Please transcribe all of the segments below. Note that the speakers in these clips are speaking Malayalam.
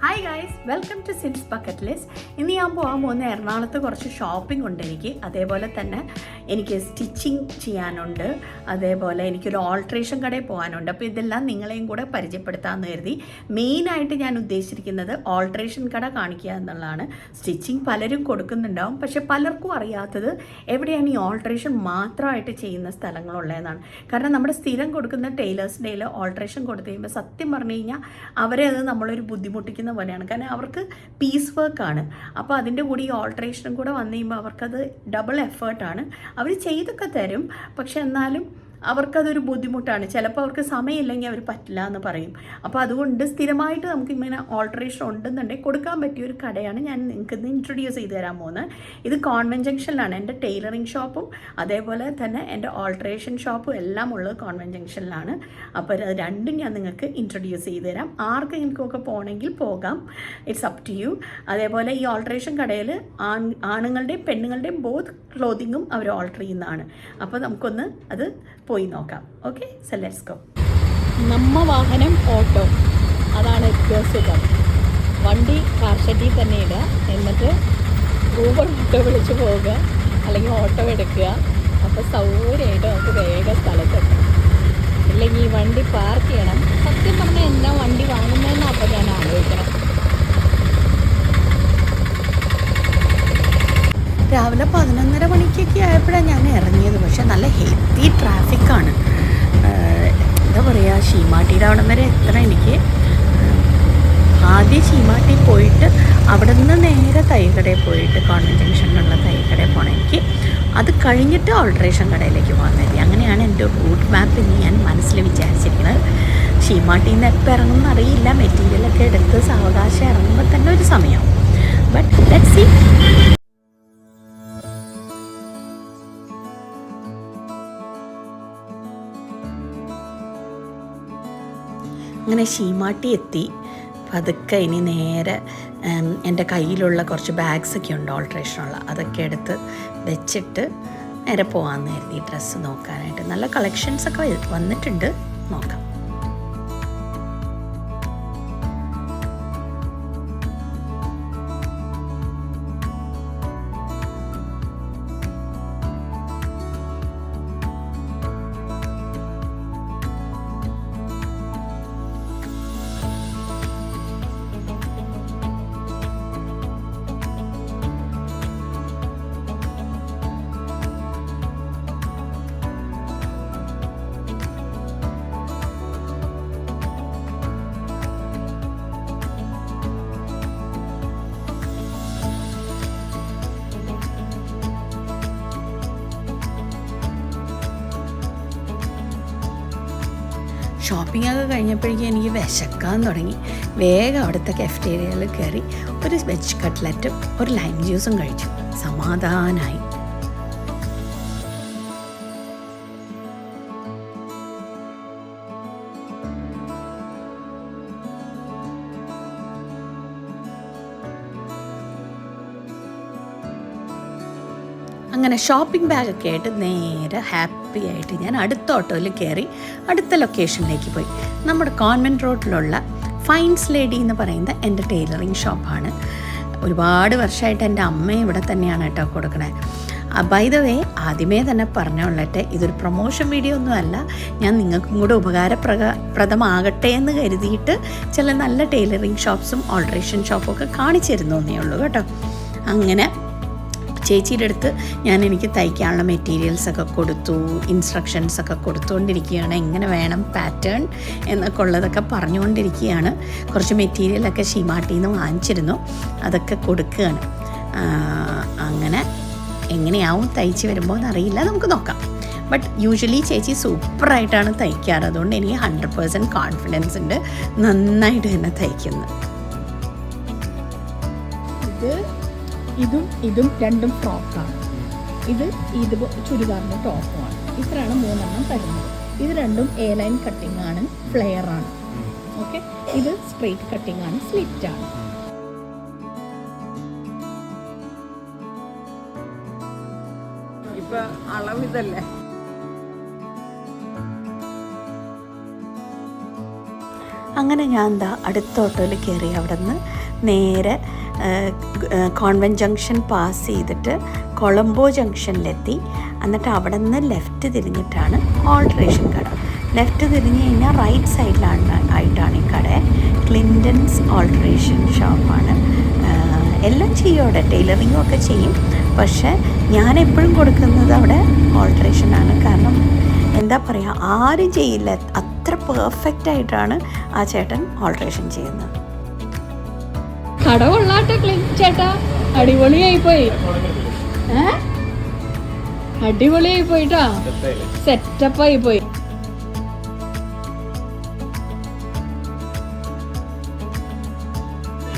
ഹായ് ഗൈസ്, വെൽക്കം ടു സിൻസ് ബക്കറ്റ് ലിസ്റ്റ്. ഇന്ന് ഞാൻ പോകാൻ പോകുന്ന എറണാകുളത്ത് കുറച്ച് ഷോപ്പിംഗ് ഉണ്ട് എനിക്ക്. അതേപോലെ തന്നെ എനിക്ക് സ്റ്റിച്ചിങ് ചെയ്യാനുണ്ട്. അതേപോലെ എനിക്കൊരു ഓൾട്രേഷൻ കടയിൽ പോകാനുണ്ട്. അപ്പോൾ ഇതെല്ലാം നിങ്ങളെയും കൂടെ പരിചയപ്പെടുത്താമെന്ന് കരുതി. മെയിനായിട്ട് ഞാൻ ഉദ്ദേശിച്ചിരിക്കുന്നത് ഓൾട്രേഷൻ കട കാണിക്കുക എന്നുള്ളതാണ്. സ്റ്റിച്ചിങ് പലരും കൊടുക്കുന്നുണ്ടാവും, പക്ഷെ പലർക്കും അറിയാത്തത് എവിടെയാണ് ഈ ഓൾട്രേഷൻ മാത്രമായിട്ട് ചെയ്യുന്ന സ്ഥലങ്ങളുള്ളതെന്നാണ്. കാരണം നമ്മുടെ സ്ഥിരം കൊടുക്കുന്ന ടൈലേഴ്സ് ഡേയിൽ ഓൾട്രേഷൻ കൊടുത്തു കഴിയുമ്പോൾ സത്യം പറഞ്ഞു കഴിഞ്ഞാൽ അവരെ അത് നമ്മളൊരു ബുദ്ധിമുട്ടിക്കുന്ന പോലെയാണ്. കാരണം അവർക്ക് പീസ് വർക്കാണ്. അപ്പോൾ അതിൻ്റെ കൂടി ഈ ഓൾട്രേഷനും കൂടെ വന്നു കഴിയുമ്പോൾ അവർക്കത് ഡബിൾ എഫേർട്ടാണ്. അവർ ചെയ്തൊക്കെ തരും, പക്ഷെ എന്നാലും അവർക്കതൊരു ബുദ്ധിമുട്ടാണ്. ചിലപ്പോൾ അവർക്ക് സമയമില്ലെങ്കിൽ അവർ പറ്റില്ല എന്ന് പറയും. അപ്പോൾ അതുകൊണ്ട് സ്ഥിരമായിട്ട് നമുക്ക് ഇങ്ങനെ ഓൾട്രേഷൻ ഉണ്ടെന്നുണ്ടെങ്കിൽ കൊടുക്കാൻ പറ്റിയൊരു കടയാണ് ഞാൻ നിങ്ങൾക്ക് ഇന്ന് ഇൻട്രൊഡ്യൂസ് ചെയ്ത് തരാൻ പോകുന്നത്. ഇത് കോൺവെൻറ്റ് ജംഗ്ഷനിലാണ്. എൻ്റെ ടൈലറിങ് ഷോപ്പും അതേപോലെ തന്നെ എൻ്റെ ഓൾട്രേഷൻ ഷോപ്പും എല്ലാം ഉള്ളത് കോൺവെൻറ്റ് ജംഗ്ഷനിലാണ്. അപ്പോൾ അത് രണ്ടും ഞാൻ നിങ്ങൾക്ക് ഇൻട്രൊഡ്യൂസ് ചെയ്ത് തരാം. ആർക്കെങ്കിലുമൊക്കെ പോകണമെങ്കിൽ പോകാം, ഇറ്റ്സ് അപ് ടു യു. അതേപോലെ ഈ ഓൾട്രേഷൻ കടയിൽ ആണുങ്ങളുടെയും പെണ്ണുങ്ങളുടെയും ബോത്ത് ക്ലോത്തിങ്ങും അവർ ഓൾട്ടർ ചെയ്യുന്നതാണ്. അപ്പോൾ നമുക്കൊന്ന് അത് പോയി നോക്കാം. Okay, so let's go. നമ്മ വാഹനം ഓട്ടോ, അതാണ് ഏറ്റവും സുഖം. വണ്ടി കാർ ഷെഡിൽ തന്നെ ഇടുക, എന്നിട്ട് ഊബർ ഓട്ടോ വിളിച്ച് പോവുക, അല്ലെങ്കിൽ ഓട്ടോ എടുക്കുക. അപ്പോൾ സൗകര്യമായിട്ട് നമുക്ക് വേഗം സ്ഥലത്തെത്താം. ഇല്ലെങ്കിൽ ഈ വണ്ടി പാർക്ക് ചെയ്യണം. സത്യം പറഞ്ഞാൽ എന്താ വണ്ടി വാങ്ങുന്നതെന്ന് അപ്പോൾ ഞാൻ ആലോചിക്കണം. രാവിലെ 11:30 മണിക്കൊക്കെ ആയപ്പോഴാണ് ഞാൻ ഇറങ്ങിയത്. പക്ഷെ നല്ല ഹെവി ട്രാഫിക്കാണ്. എന്താ പറയുക, ശീമാട്ടിയുടെ അവിടം വരെ എത്തണം എനിക്ക്. ആദ്യം ശീമാട്ടി പോയിട്ട് അവിടെ നിന്ന് നേരെ തൈക്കടയിൽ പോയിട്ട് കോൺവെൻറ്റ് ജംഗ്ഷനിലുള്ള തൈക്കടയിൽ പോകണം എനിക്ക്. അത് കഴിഞ്ഞിട്ട് ഓൾട്രേഷൻ കടയിലേക്ക് പോകുന്നത്. അങ്ങനെയാണ് എൻ്റെ റൂട്ട് മാപ്പ് ഇന്ന് ഞാൻ മനസ്സിൽ വിചാരിച്ചിരിക്കുന്നത്. ശീമാട്ടിയിൽ നിന്ന് എപ്പോൾ ഇറങ്ങുമെന്ന് അറിയില്ല. മെറ്റീരിയലൊക്കെ എടുത്ത് സാവകാശം ഇറങ്ങുമ്പോൾ തന്നെ ഒരു സമയമാവും. But let's see. അങ്ങനെ ശീമാട്ടി എത്തി. പതുക്കെ ഇനി നേരെ എൻ്റെ കയ്യിലുള്ള കുറച്ച് ബാഗ്സൊക്കെ ഉണ്ട് ഓൾട്രേഷനുള്ള, അതൊക്കെ എടുത്ത് വെച്ചിട്ട് നേരെ പോകാമെന്ന് കരുതി ഡ്രസ്സ് നോക്കാനായിട്ട്. നല്ല കളക്ഷൻസൊക്കെ വന്നിട്ടുണ്ട്, നോക്കാം. ഷോപ്പിംഗ് ഒക്കെ കഴിഞ്ഞപ്പോഴേക്കും എനിക്ക് വിശക്കാൻ തുടങ്ങി. വേഗം അവിടുത്തെ കഫറ്റേരിയയിൽ കയറി ഒരു വെജ് കട്ട്ലറ്റും ഒരു ലൈം ജ്യൂസും കഴിച്ചു. സമാധാനമായി. അങ്ങനെ ഷോപ്പിംഗ് ബാഗൊക്കെ ആയിട്ട് നേരെ ഹാപ്പി ആയിട്ട് ഞാൻ അടുത്ത ഓട്ടോയിൽ കയറി അടുത്ത ലൊക്കേഷനിലേക്ക് പോയി. നമ്മുടെ കോൺവെൻറ്റ് റോഡിലുള്ള ഫൈൻസ് ലേഡി എന്ന് പറയുന്ന എൻ്റെ ടൈലറിങ് ഷോപ്പാണ്. ഒരുപാട് വർഷമായിട്ട് എൻ്റെ അമ്മ ഇവിടെ തന്നെയാണ് കേട്ടോ കൊടുക്കണേ. ബൈ ദ വേ, ആദ്യമേ തന്നെ പറഞ്ഞോളട്ടെ, ഇതൊരു പ്രൊമോഷൻ വീഡിയോ ഒന്നും അല്ല. ഞാൻ നിങ്ങൾക്കും കൂടെ ഉപകാരപ്രദമാകട്ടെ എന്ന് കരുതിയിട്ട് ചില നല്ല ടൈലറിങ് ഷോപ്സും ഓൾട്രേഷൻ ഷോപ്പും ഒക്കെ കാണിച്ചു തരുന്നേ ഉള്ളൂ കേട്ടോ. അങ്ങനെ ചേച്ചിയുടെ അടുത്ത് എനിക്ക് തയ്ക്കാനുള്ള മെറ്റീരിയൽസൊക്കെ കൊടുത്തു, ഇൻസ്ട്രക്ഷൻസൊക്കെ കൊടുത്തുകൊണ്ടിരിക്കുകയാണ്. എങ്ങനെ വേണം പാറ്റേൺ എന്നൊക്കെ ഉള്ളതൊക്കെ പറഞ്ഞുകൊണ്ടിരിക്കുകയാണ്. കുറച്ച് മെറ്റീരിയലൊക്കെ ഷീമാട്ടിയിൽ നിന്ന് വാങ്ങിച്ചിരുന്നു, അതൊക്കെ കൊടുക്കുകയാണ്. അങ്ങനെ എങ്ങനെയാവും തയ്ച്ച് വരുമ്പോൾ എന്നറിയില്ല, നമുക്ക് നോക്കാം. ബട്ട് യൂഷ്വലി ചേച്ചി സൂപ്പറായിട്ടാണ് തയ്ക്കാറ്. അതുകൊണ്ട് എനിക്ക് 100% കോൺഫിഡൻസ് ഉണ്ട്, നന്നായിട്ട് തന്നെ തയ്ക്കുന്നു. ഇതും രണ്ടും ഫ്രോക്കാണ്. ഇത് ചുരിദാറിൻ്റെ ടോപ്പുമാണ്. ഇത്രയാണ് 3 തരുന്നത്. ഇത് രണ്ടും എ ലൈൻ കട്ടിംഗ് ആണ്, ഫ്ലെയർ ആണ്. ഓക്കെ, ഇത് സ്ട്രെയിറ്റ് കട്ടിംഗ് ആണ്, സ്ലിറ്റ് ആണ്. ഇപ്പൊ അളവിതല്ലേ അങ്ങനെ ഞാൻ എന്താ അടുത്ത ഓട്ടോയിൽ കയറി. അവിടെ നിന്ന് നേരെ കോൺവെൻറ്റ് ജംഗ്ഷൻ പാസ് ചെയ്തിട്ട് കൊളംബോ ജംഗ്ഷനിലെത്തി. എന്നിട്ട് അവിടെ നിന്ന് ലെഫ്റ്റ് തിരിഞ്ഞിട്ടാണ് ഓൾട്രേഷൻ കട. ലെഫ്റ്റ് തിരിഞ്ഞ് കഴിഞ്ഞാൽ റൈറ്റ് സൈഡിലായിട്ടാണ് ഈ കട. ക്ലിൻറ്റൺസ് ഓൾട്രേഷൻ ഷോപ്പാണ്. എല്ലാം ചെയ്യും അവിടെ, ടൈലറിങ്ങും ഒക്കെ ചെയ്യും. പക്ഷേ ഞാൻ എപ്പോഴും കൊടുക്കുന്നത് അവിടെ ഓൾട്രേഷനാണ്. കാരണം എന്താ പറയുക, ആരും ചെയ്യില്ല, അത്ര പെർഫെക്റ്റ് ആയിട്ടാണ് ആ ചേട്ടൻ ഓൾട്രേഷൻ ചെയ്യുന്നത്. കട കൊള്ളാട്ടെ ചേട്ടാ, അടിപൊളിയായി പോയി. അടിപൊളിയായി പോയിട്ടാ, സെറ്റപ്പായി പോയി.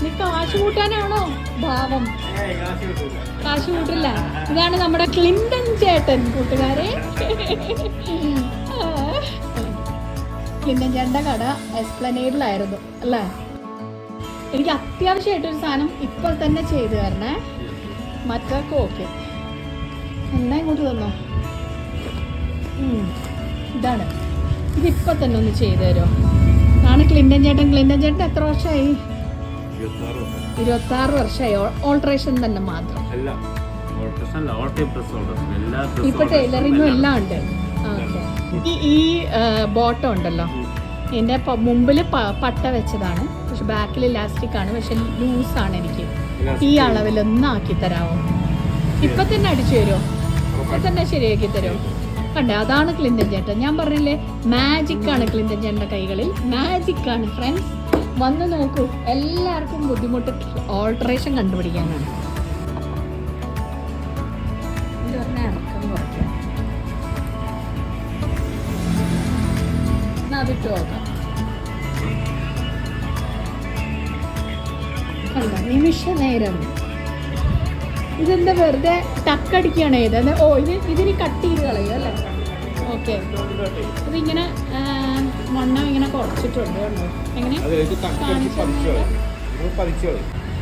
നീ കാശ് കൂട്ടാനാണോ ഭാവം? കാശ് കൂട്ടില്ല. ഇതാണ് നമ്മുടെ ക്ലിൻറ്റൺ ചേട്ടൻ കൂട്ടുകാരെ. ക്ലിൻറ്റൺ ചേട്ടൻ്റെ കട എസ്പ്ലനേഡിലായിരുന്നു അല്ലേ? എനിക്ക് അത്യാവശ്യമായിട്ടൊരു സാധനം ഇപ്പോൾ തന്നെ ചെയ്തു തരണേ. മറ്റൊക്കെ ഓക്കെ. എന്നാ ഇങ്ങോട്ട് തന്നോ. ഇതാണ്, ഇതിപ്പോൾ തന്നെ ഒന്ന് ചെയ്തു തരുമോ? ആണ് ക്ലിൻറ്റൺ ചേട്ടൻ. ക്ലിൻറ്റൺ ചേട്ടൻ എത്ര വർഷമായി? 26 വർഷമായി. ഓൾട്രേഷൻ തന്നെ മാത്രം. ഇപ്പൊ ടൈലറിങ്ങും എല്ലാം ഉണ്ട്. ഈ ബോട്ടം ഉണ്ടല്ലോ, എൻ്റെ മുമ്പിൽ പട്ട വെച്ചതാണ്, പക്ഷെ ബാക്കിൽ ഇലാസ്റ്റിക് ആണ്, പക്ഷെ ലൂസാണ്. എനിക്ക് ഈ അളവിലൊന്നും ആക്കി തരാമോ? ഇപ്പൊ തന്നെ അടിച്ചു തരുമോ? ഇപ്പൊ തന്നെ ശരിയാക്കി തരുമോ? കണ്ടേ, അതാണ് ക്ലിൻറ്റൺ ചേട്ടൻ. ഞാൻ പറഞ്ഞില്ലേ, മാജിക് ആണ് ക്ലിൻറ്റൺ ചേട്ടൻ്റെ കൈകളിൽ. മാജിക് ആണ് ഫ്രണ്ട്സ്. വന്ന് നോക്കൂ. എല്ലാവർക്കും ബുദ്ധിമുട്ട് ഓൾട്രേഷൻ കണ്ടുപിടിക്കാനാണ്. അതിട്ട് നോക്കാം. നിമിഷ നേരം. ഇതെന്താ വെറുതെ ടക്കടിക്കുകയാണ് ചെയ്തത്? ഓ, ഇതിന് കട്ട് ചെയ്ത് കളയും അല്ലേ? ഓക്കെ. അതിങ്ങനെ വണ്ണം ഇങ്ങനെ കുറച്ചിട്ടുണ്ട് കണ്ടോ? എങ്ങനെ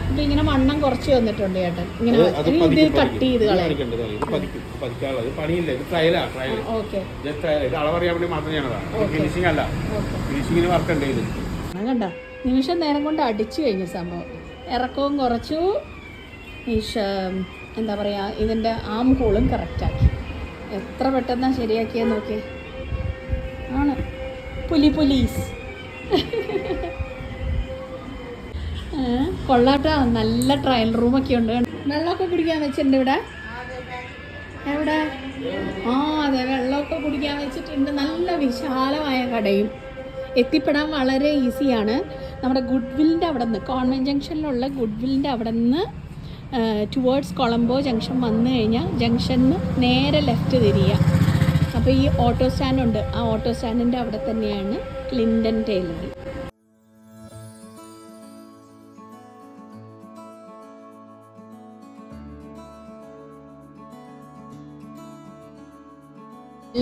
ഇപ്പൊ ഇങ്ങനെ വണ്ണം കുറച്ച് വന്നിട്ടുണ്ട് ചേട്ടൻ. ഇങ്ങനെ ഇത് കട്ട് ചെയ്ത് കളയും. കണ്ട, നിമിഷം നേരം കൊണ്ട് അടിച്ചു കഴിഞ്ഞ സംഭവം. ഇറക്കവും കുറച്ചു, എന്താ പറയുക, ഇതിൻ്റെ ആം ഹോളും കറക്റ്റാക്കി. എത്ര പെട്ടെന്നാണ് ശരിയാക്കിയാൽ നോക്കി. ആണ് പോലീസ്. കൊള്ളാട്ടാ. നല്ല ട്രയൽ റൂമൊക്കെ ഉണ്ട്. വെള്ളമൊക്കെ കുടിക്കാൻ വെച്ചിട്ടുണ്ട് ഇവിടെ. എവിടെ? അതെ, വെള്ളമൊക്കെ കുടിക്കാൻ വെച്ചിട്ടുണ്ട്. നല്ല വിശാലമായ കടയും. എത്തിപ്പെടാൻ വളരെ ഈസിയാണ്. നമ്മുടെ ഗുഡ്വില്ലിൻ്റെ അവിടെ നിന്ന്, കോൺവെൻറ്റ് ജംഗ്ഷനിലുള്ള ഗുഡ്വില്ലിൻ്റെ അവിടെ നിന്ന് ടുവേർഡ്സ് കൊളംബോ ജംഗ്ഷൻ വന്നു കഴിഞ്ഞാൽ ജംഗ്ഷനിൽ നേരെ ലെഫ്റ്റ് തിരിയുക. അപ്പോൾ ഈ ഓട്ടോ സ്റ്റാൻഡുണ്ട്, ആ ഓട്ടോ സ്റ്റാൻഡിൻ്റെ അവിടെ തന്നെയാണ് ക്ലിൻറ്റൺ ടൈലറിംഗ്.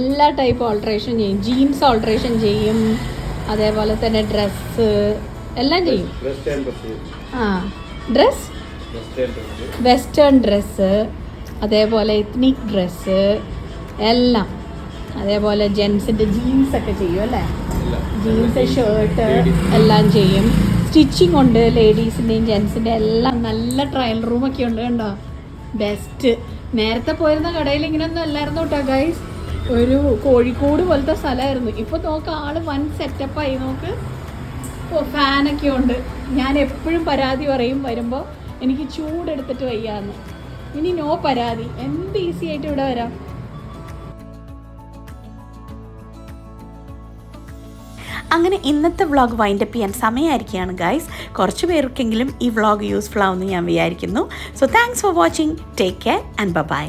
എല്ലാ ടൈപ്പ് ഓൾട്രേഷൻ ചെയ്യും. ജീൻസ് ഓൾട്രേഷൻ ചെയ്യും, അതേപോലെ തന്നെ ഡ്രസ്സ് എല്ലാം ചെയ്യും. ഡ്രസ്, വെസ്റ്റേൺ ഡ്രസ്സ്, അതേപോലെ എത്നിക് ഡ്രസ്സ് എല്ലാം. അതേപോലെ ജെൻസിൻ്റെ ജീൻസൊക്കെ ചെയ്യും അല്ലേ? ജീൻസ്, ഷർട്ട് എല്ലാം ചെയ്യും. സ്റ്റിച്ചിങ് ഉണ്ട്, ലേഡീസിൻ്റെയും ജെൻസിൻ്റെ എല്ലാം. നല്ല ട്രയൽ റൂമൊക്കെ ഉണ്ട് കണ്ടോ? ബെസ്റ്റ്. നേരത്തെ പോയിരുന്ന കടയിൽ ഇങ്ങനെയൊന്നും അല്ലായിരുന്നു കേട്ടോ ഗൈസ്. ഒരു കോഴിക്കോട് പോലത്തെ സ്ഥലമായിരുന്നു. ഇപ്പോൾ നോക്ക്, ആള് വൻ സെറ്റപ്പായി. നോക്ക്, ഫാനൊക്കെ ഉണ്ട്. ഞാൻ എപ്പോഴും പരാതി പറയും വരുമ്പോൾ, എനിക്ക് ചൂടെടുത്തിട്ട് വയ്യാന്ന്. ഇനി നോ പരാതി, എന്ത് ഈസി ആയിട്ട് ഇവിടെ വരാം. അങ്ങനെ ഇന്നത്തെ വ്ളോഗ് വൈൻഡപ്പ് ചെയ്യാൻ സമയമായിരിക്കുകയാണ് ഗൈസ്. കുറച്ച് പേർക്കെങ്കിലും ഈ വ്ളോഗ് യൂസ്ഫുൾ ആവുമെന്ന് ഞാൻ വിചാരിക്കുന്നു. So thanks for watching. Take care and by.